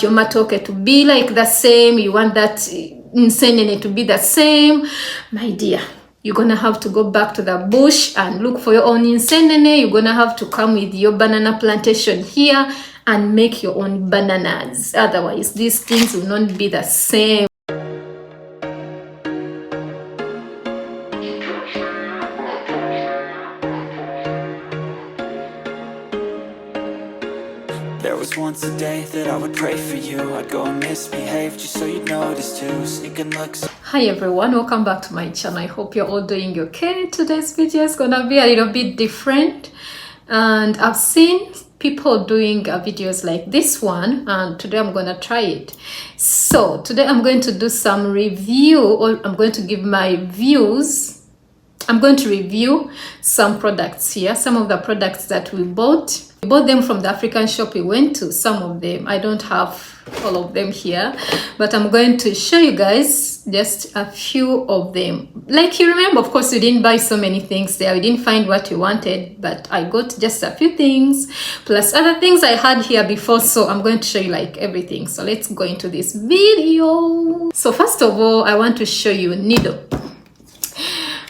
your matoke to be like the same, you want that insenene to be the same, my dear, you're gonna have to go back to the bush and look for your own insenene. You're gonna have to come with your banana plantation here and make your own bananas. Otherwise, these things will not be the same. There was once a day that I would pray for you. I'd go and misbehave just so you'd notice too. Sneaking looks. Hi everyone, welcome back to my channel. I hope you're all doing okay. Today's video is gonna be a little bit different, and I've seen people doing videos like this one, and today I'm gonna try it. So today I'm going to do some review, or I'm going to give my views. I'm going to review some products here, some of the products that we bought. We bought them from the African shop we went to. Some of them, I don't have all of them here, but I'm going to show you guys just a few of them. Like, you remember, of course, we didn't buy so many things there. We didn't find what we wanted, but I got just a few things, plus other things I had here before. So I'm going to show you like everything. So let's go into this video. So first of all, I want to show you needle.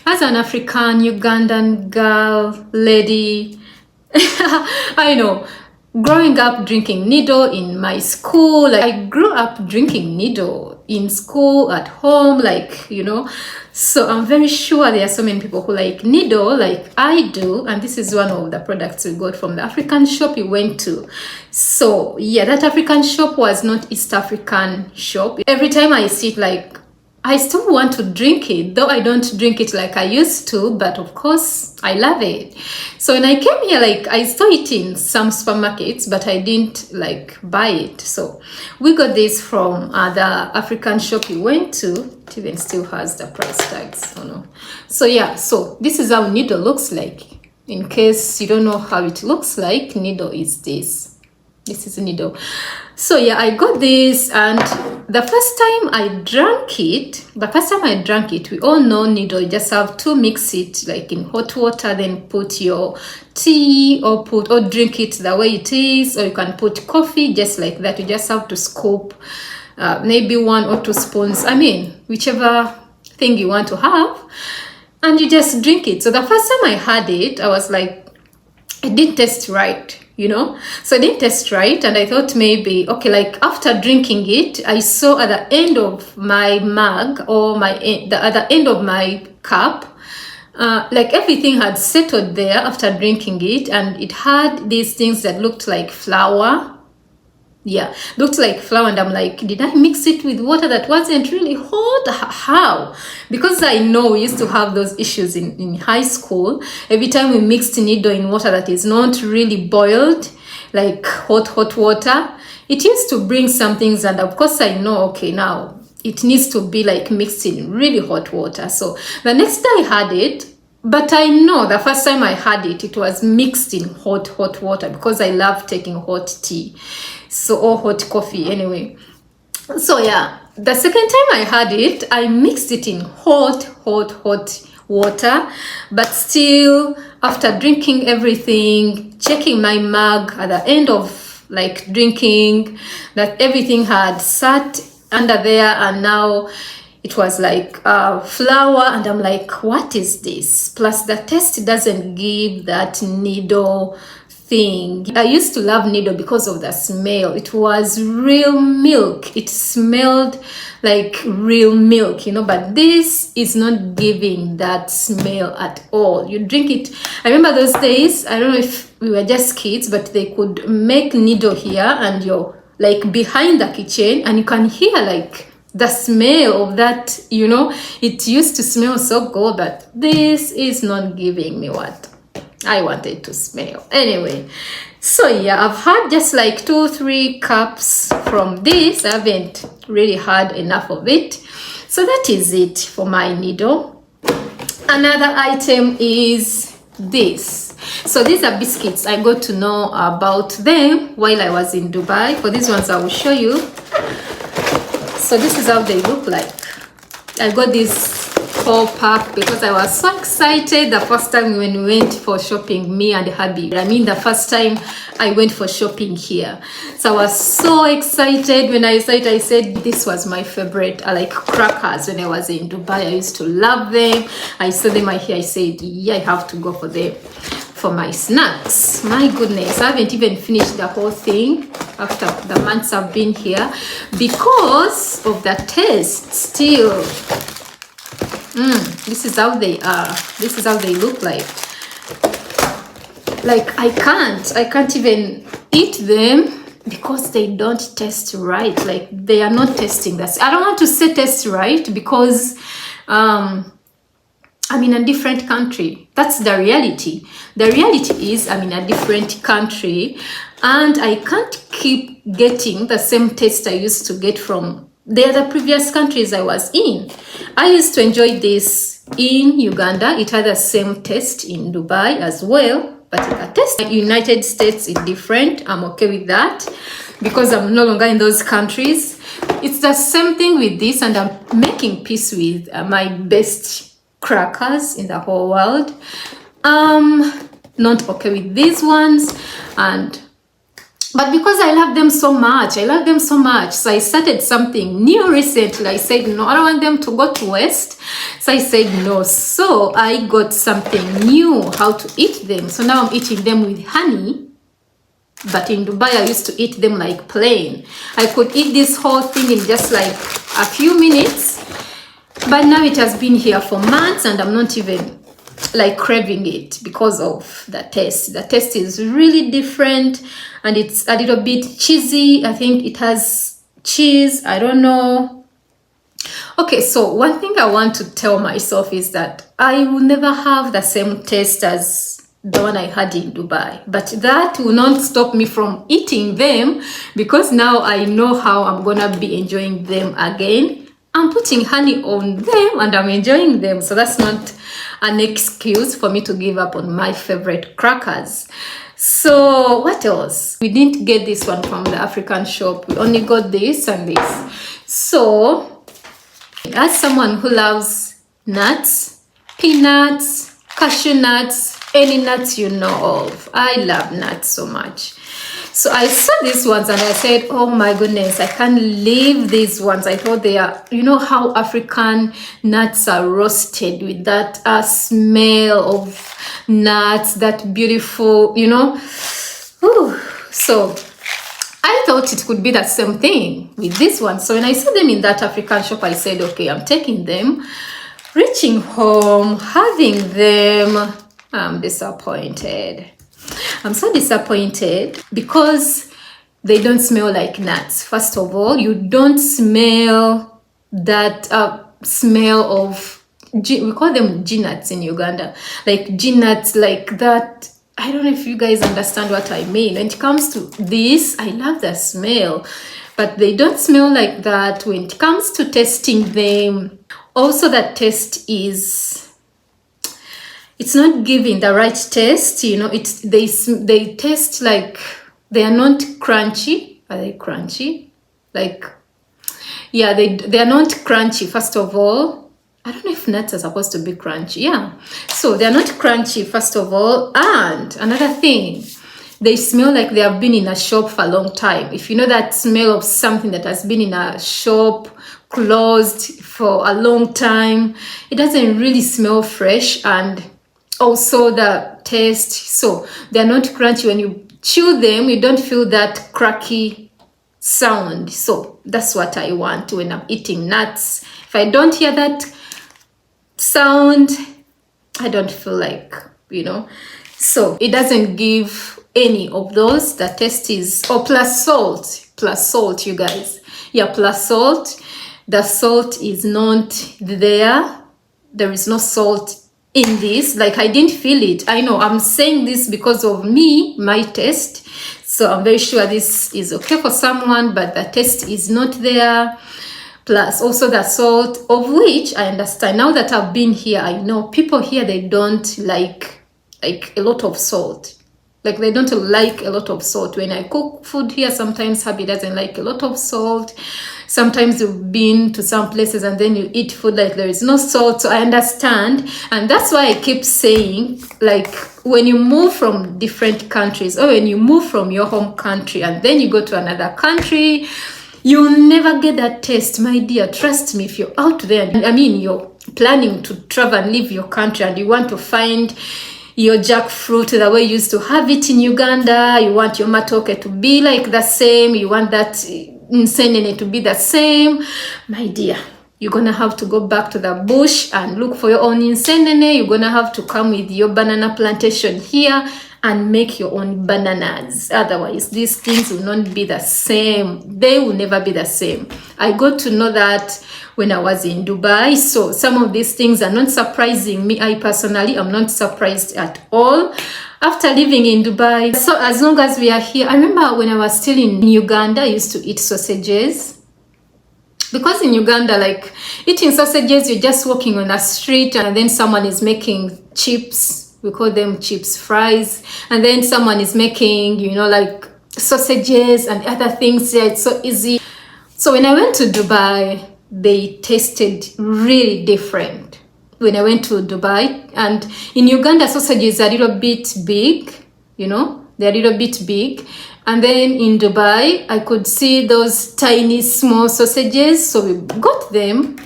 As an African, Ugandan girl, lady, I know, growing up drinking needle in my school, like, I grew up drinking needle in school, at home, like, you know, so I'm very sure there are so many people who like needle like I do, and this is one of the products we got from the African shop we went to. So yeah, that African shop was not East African shop. Every time I see it, like, I still want to drink it, though I don't drink it like I used to, but of course I love it. So when I came here, like, I saw it in some supermarkets, but I didn't like buy it. So we got this from the African shop we went to. It even still has the price tags. Oh no. So yeah, so this is how needle looks like. In case you don't know how it looks like, needle is this. This is a needle. So yeah, I got this, and the first time I drank it, we all know needle, you just have to mix it like in hot water, then put your tea or drink it the way it is, or you can put coffee just like that. You just have to scoop maybe 1 or 2 spoons, I mean, whichever thing you want to have, and you just drink it. So the first time I had it, I was like, it didn't taste right, you know, so it didn't taste right, and I thought maybe, okay, like after drinking it, I saw at the end of my mug, or the other end of my cup, like everything had settled there after drinking it, and it had these things that looked like flour. Yeah, looked like flour, and I'm like, did I mix it with water that wasn't really hot? How? Because I know we used to have those issues in high school. Every time we mixed needle in water that is not really boiled, like hot water, it used to bring some things, and of course I know, okay, now it needs to be like mixed in really hot water. So the next day I had it, but I know the first time I had it, it was mixed in hot water, because I love taking hot tea, so, or hot coffee anyway. So yeah, the second time I had it, I mixed it in hot water, but still after drinking everything, checking my mug at the end of like drinking, that everything had sat under there, and now it was like flour, and I'm like, what is this? Plus the taste doesn't give that needle thing. I used to love needle because of the smell. It was real milk. It smelled like real milk, you know, but this is not giving that smell at all. You drink it. I remember those days, I don't know if we were just kids, but they could make needle here, and you're like behind the kitchen, and you can hear like the smell of that, you know. It used to smell so good, but this is not giving me what I wanted to smell. Anyway, so yeah, I've had just like 2-3 cups from this. I haven't really had enough of it. So that is it for my needle. Another item is this. So these are biscuits. I got to know about them while I was in Dubai. For these ones I will show you. So this is how they look like. I got these whole pack because I was so excited the first time when we went for shopping, me and hubby. I mean, the first time I went for shopping here. So I was so excited. When I saw it, I said this was my favorite. I like crackers when I was in Dubai. I used to love them. I saw them here. I said, yeah, I have to go for them for my snacks. My goodness, I haven't even finished the whole thing after the months I've been here because of the taste still. This is how they are. This is how they look like. Like I can't even eat them because they don't taste right. Like they are not tasting this. I don't want to say taste right because I'm in a different country. That's the reality. The reality is I'm in a different country and I can't keep getting the same taste I used to get from the other previous countries I was in. I used to enjoy this in Uganda. It had the same taste in Dubai as well, but the taste in the United States is different. I'm okay with that because I'm no longer in those countries. It's the same thing with this, and I'm making peace with my best crackers in the whole world. Not okay with these ones, but because I love them so much, so I started something new recently. I said no, I don't want them to go to waste, so I said no. So I got something new, how to eat them. So now I'm eating them with honey, but in Dubai I used to eat them like plain. I could eat this whole thing in just like a few minutes. But now it has been here for months and I'm not even like craving it because of the taste. The taste is really different and it's a little bit cheesy. I think it has cheese. I don't know. Okay, so one thing I want to tell myself is that I will never have the same taste as the one I had in Dubai. But that will not stop me from eating them because now I know how I'm gonna be enjoying them again. I'm putting honey on them and I'm enjoying them. So that's not an excuse for me to give up on my favorite crackers. So what else? We didn't get this one from the African shop. We only got this and this. So as someone who loves nuts, peanuts, cashew nuts, any nuts you know of, I love nuts so much. So I saw these ones and I said, oh my goodness, I can't leave these ones. I thought they are, you know how African nuts are roasted with that smell of nuts, that beautiful, you know. Ooh. So I thought it could be the same thing with this one. So when I saw them in that African shop, I said, okay, I'm taking them, reaching home, having them. I'm disappointed. I'm so disappointed because they don't smell like nuts. First of all, you don't smell that smell of, we call them G-nuts in Uganda, like G-nuts like that. I don't know if you guys understand what I mean. When it comes to this, I love the smell, but they don't smell like that when it comes to tasting them. Also, that taste is, it's not giving the right taste, you know. They taste like they are not crunchy. Are they crunchy? Like, yeah, they are not crunchy. First of all, I don't know if nuts are supposed to be crunchy. Yeah, so they are not crunchy, first of all. And another thing, they smell like they have been in a shop for a long time. If you know that smell of something that has been in a shop closed for a long time, it doesn't really smell fresh. And also the taste, so they're not crunchy. When you chew them, you don't feel that cracky sound. So that's what I want when I'm eating nuts. If I don't hear that sound, I don't feel like, you know. So it doesn't give any of those. The taste is, oh, plus salt, you guys. Yeah, plus salt. The salt is not there. There is no salt in this. Like, I didn't feel it. I know I'm saying this because of me, my taste, so I'm very sure this is okay for someone, but the taste is not there. Plus also the salt, of which I understand now that I've been here. I know people here, they don't like a lot of salt. Like, they don't like a lot of salt. When I cook food here, sometimes hubby doesn't like a lot of salt. sometimes you've been to some places and then you eat food like there is no salt. So I understand, and that's why I keep saying, like, when you move from different countries, or when you move from your home country and then you go to another country, you'll never get that taste, my dear. Trust me. If you're out there, I mean, you're planning to travel and leave your country and you want to find your jackfruit the way you used to have it in Uganda, you want your matoke to be like the same, you want that insenene to be the same, my dear, you're gonna have to go back to the bush and look for your own insenene. You're gonna have to come with your banana plantation here and make your own bananas. Otherwise, these things will not be the same. They will never be the same. I got to know that when I was in Dubai. So some of these things are not surprising me. I personally am not surprised at all after living in Dubai. So as long as we are here, I remember when I was still in Uganda, I used to eat sausages. Because in Uganda, like, eating sausages, you're just walking on the street and then someone is making chips. We call them chips fries. And then someone is making, you know, like sausages and other things. Yeah, it's so easy. So when I went to Dubai, they tasted really different. When I went to Dubai, and in Uganda, sausages are a little bit big, you know, they're a little bit big. And then in Dubai, I could see those tiny, small sausages. So we got them.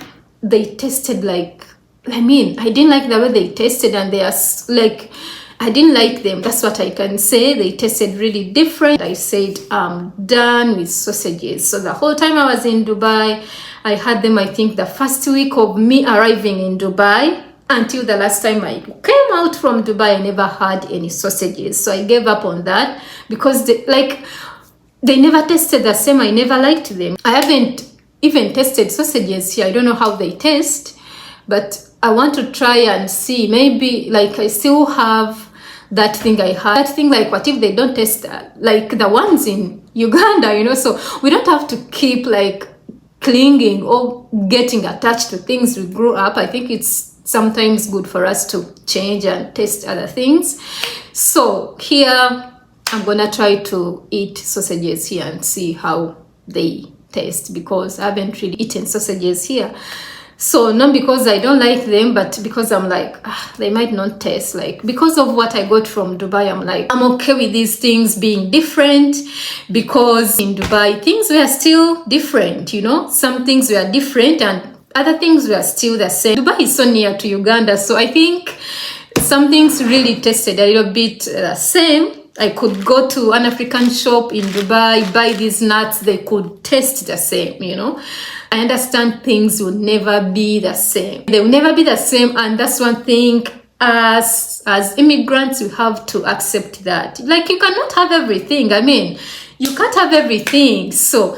They tasted like, I mean, I didn't like the way they tasted, and they are like, I didn't like them. That's what I can say. They tasted really different. I said, I'm done with sausages. So the whole time I was in Dubai, I had them, I think, the first week of me arriving in Dubai. Until the last time I came out from Dubai, I never had any sausages. So I gave up on that because they never tasted the same. I never liked them. I haven't even tasted sausages here. I don't know how they taste, but I want to try and see. Maybe, like, I still have that thing I had. That thing, like, what if they don't taste like the ones in Uganda, you know? So we don't have to keep, like, clinging or getting attached to things we grew up. I think it's sometimes good for us to change and taste other things. So here, I'm gonna try to eat sausages here and see how they taste, because I haven't really eaten sausages here. So not because I don't like them, but because I'm like, they might not taste like, because of what I got from Dubai, I'm like, I'm okay with these things being different, because in Dubai, things were still different, you know? Some things were different and other things were still the same. Dubai is so near to Uganda, so I think some things really tasted a little bit the same. I could go to an African shop in Dubai, buy these nuts, they could taste the same, you know? I understand things will never be the same. They will never be the same, and that's one thing as immigrants, we have to accept that. Like, you cannot have everything. I mean, you can't have everything. So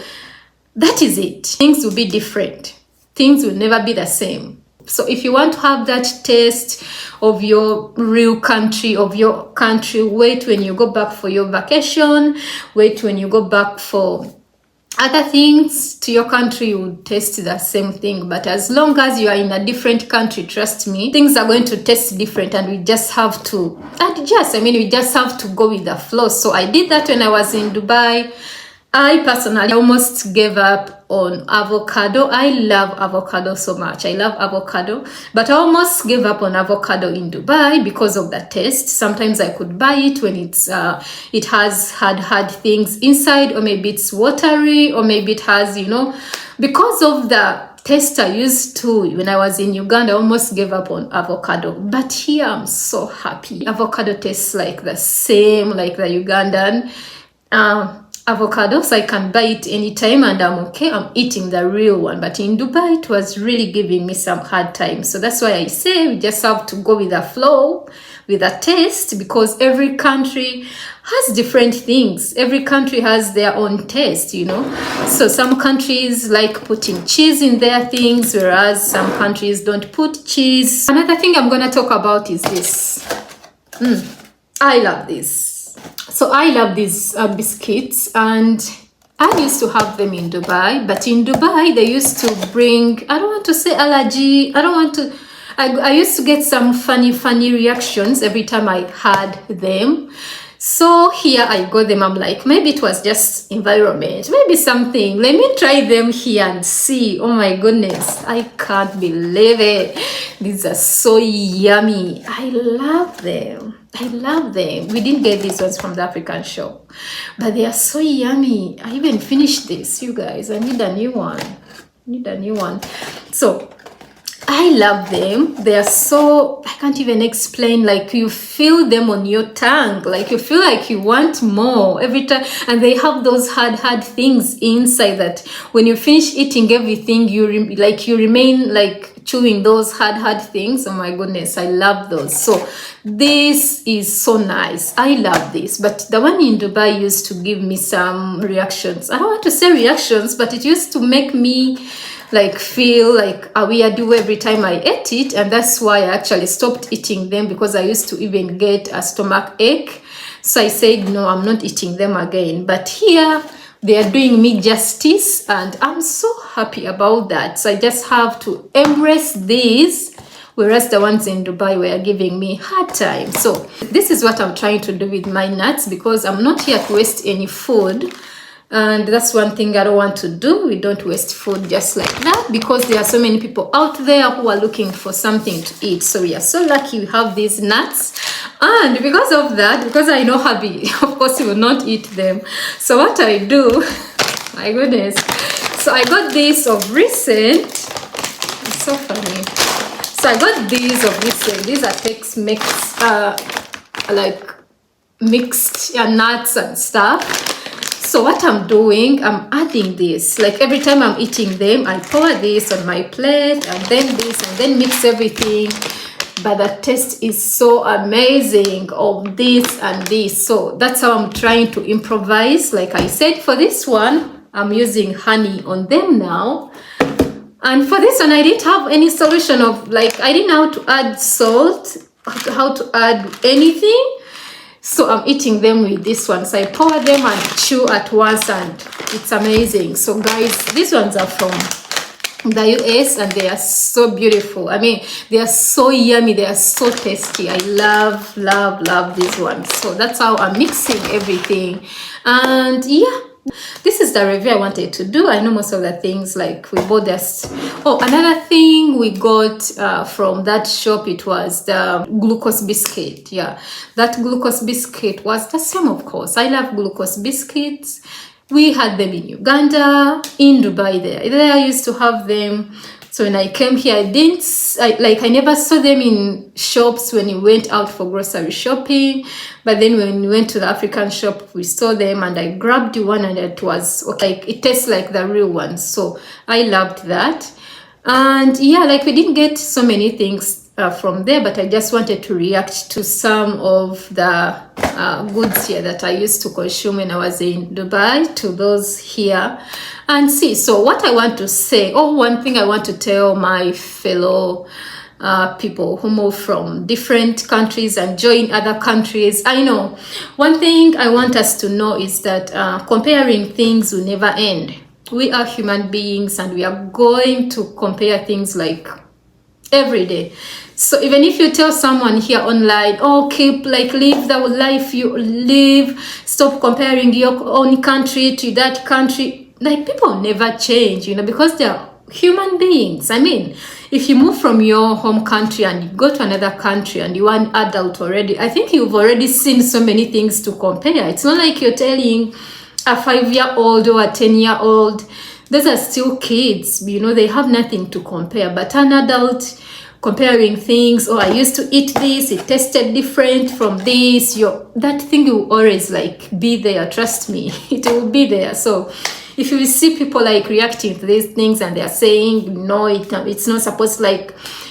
that is it. Things will be different. Things will never be the same. So if you want to have that taste of your real country, wait when you go back for your vacation, wait when you go back for other things to your country, you will taste the same thing. But as long as you are in a different country, trust me, things are going to taste different, and we just have to adjust. I mean, we just have to go with the flow. So I did that when I was in Dubai. I personally almost gave up on avocado. I love avocado so much. I love avocado, but I almost gave up on avocado in Dubai because of the taste. Sometimes I could buy it when it has had things inside, or maybe it's watery, or maybe it has, you know, because of the taste I used to when I was in Uganda. I almost gave up on avocado, but here I'm so happy. Avocado tastes like the same, like the Ugandan avocado, so I can buy it anytime and I'm okay. I'm eating the real one. But in Dubai, it was really giving me some hard time. So that's why I say we just have to go with the flow, with the taste, because every country has different things. Every country has their own taste, you know. So some countries like putting cheese in their things, whereas some countries don't put cheese. Another thing I'm going to talk about is this. I love this. So I love these biscuits, and I used to have them in Dubai, but in Dubai they used to bring, I don't want to say allergy, I used to get some funny reactions every time I had them. So here I got them. I'm like, maybe it was just environment, maybe something. Let me try them here and see. Oh my goodness, I can't believe it. These are so yummy. I love them. I love them. We didn't get these ones from the African shop, but they are so yummy. I even finished this, you guys. I need a new one. So I love them. They are so, I can't even explain, like you feel them on your tongue, like you feel like you want more every time. And they have those hard things inside that when you finish eating everything, you remain like chewing those hard things. Oh my goodness, I love those. So this is so nice. I love this. But the one in Dubai used to give me some reactions. I don't want to say reactions, but it used to make me like feel like a weird every time I ate it, and that's why I actually stopped eating them, because I used to even get a stomach ache. So I said no, I'm not eating them again. But here they are doing me justice, and I'm so happy about that. So I just have to embrace these, whereas the ones in Dubai were giving me hard time. So this is what I'm trying to do with my nuts, because I'm not here to waste any food. And that's one thing I don't want to do. We don't waste food just like that, because there are so many people out there who are looking for something to eat. So we are so lucky we have these nuts. And because of that, because I know hubby, of course, he will not eat them. So what I do, my goodness. So I got these of recent. It's so funny. So I got these of recent. These are Tex-Mex, like mixed nuts and stuff. So what I'm doing, I'm adding this. Like every time I'm eating them, I pour this on my plate, and then this, and then mix everything. But the taste is so amazing of this and this. So that's how I'm trying to improvise. Like I said, for this one, I'm using honey on them now. And for this one, I didn't have any solution of, like, I didn't know how to add salt, how to add anything. So I'm eating them with this one. So I pour them and chew at once, and it's amazing. So guys, these ones are from the US, and they are so beautiful. I mean, they are so yummy. They are so tasty. I love these ones. So that's how I'm mixing everything. And yeah, this is the review I wanted to do. I know most of the things, like we bought this. Oh, another thing we got from that shop, it was the glucose biscuit. Yeah, that glucose biscuit was the same, of course. I love glucose biscuits. We had them in Uganda, in Dubai. There I used to have them. So when I came here, I never saw them in shops when we went out for grocery shopping. But then when we went to the African shop, we saw them, and I grabbed one, and it was okay. It tastes like the real one. So I loved that. And yeah, like we didn't get so many things from there, but I just wanted to react to some of the goods here that I used to consume when I was in Dubai to those here and see. So what I want to say, one thing I want to tell my fellow people who move from different countries and join other countries. I know one thing I want us to know is that comparing things will never end. We are human beings, and we are going to compare things like every day. So even if you tell someone here online, live the life you live, stop comparing your own country to that country, like people never change, because they're human beings. I mean, if you move from your home country and you go to another country and you are an adult already, I think you've already seen so many things to compare. It's not like you're telling a 5-year-old or a 10-year-old. Those are still kids, they have nothing to compare. But an adult comparing things, I used to eat this, it tasted different from this, that thing will always be there. Trust me, it will be there. So if you see people reacting to these things and they're saying no, it's not supposed,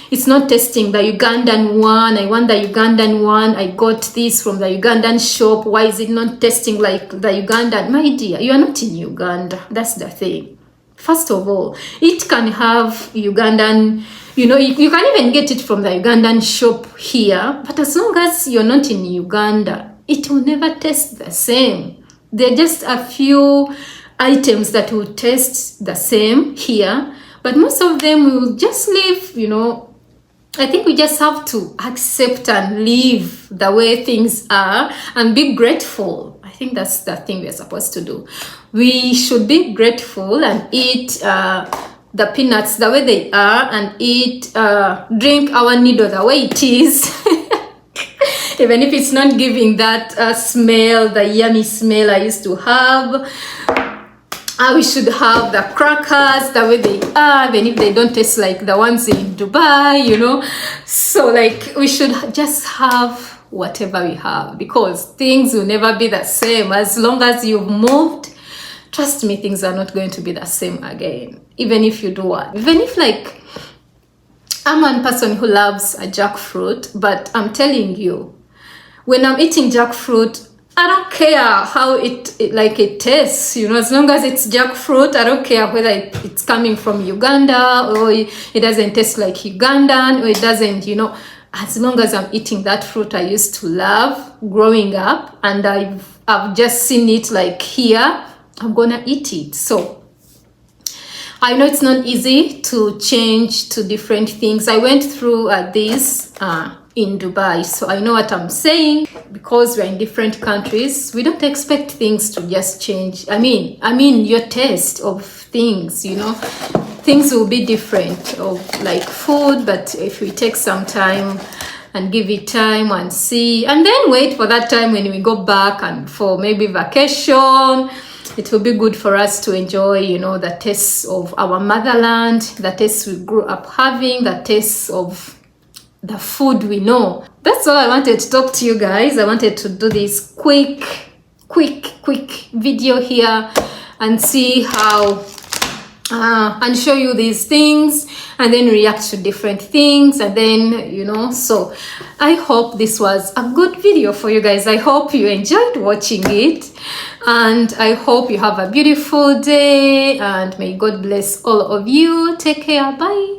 it's not tasting the Ugandan one, I want the Ugandan one, I got this from the Ugandan shop, why is it not tasting like the Ugandan? My dear, you are not in Uganda. That's the thing. First of all, it can have Ugandan, you can even get it from the Ugandan shop here, but as long as you're not in Uganda, it will never taste the same. There are just a few items that will taste the same here, but most of them will just leave, I think we just have to accept and live the way things are and be grateful. I think that's the thing we're supposed to do. We should be grateful and eat the peanuts the way they are, and drink our needle the way it is. Even if it's not giving that smell, the yummy smell I used to have. We should have the crackers the way they are, even if they don't taste like the ones in Dubai, you know. So like we should just have whatever we have, because things will never be the same. As long as you've moved, trust me, things are not going to be the same again. Even if you do what? Even if, like, I'm one person who loves a jackfruit, but I'm telling you, when I'm eating jackfruit, I don't care how it tastes, you know. As long as it's jackfruit, I don't care whether it's coming from Uganda or it doesn't taste like Ugandan, or it doesn't, you know. As long as I'm eating that fruit I used to love growing up, and I've just seen it like here, I'm gonna eat it. So I know it's not easy to change to different things. I went through this in Dubai, so I know what I'm saying. Because we're in different countries, we don't expect things to just change. I mean your taste of things, you know, things will be different, of like food. But if we take some time and give it time and see, and then wait for that time when we go back and for maybe vacation, it will be good for us to enjoy, you know, the tastes of our motherland, the tastes we grew up having, the tastes of the food we know. That's all I wanted to talk to you guys. I wanted to do this quick video here and see how and show you these things, and then react to different things, and then, you know. So I hope this was a good video for you guys. I hope you enjoyed watching it, and I hope you have a beautiful day, and may God bless all of you. Take care. Bye.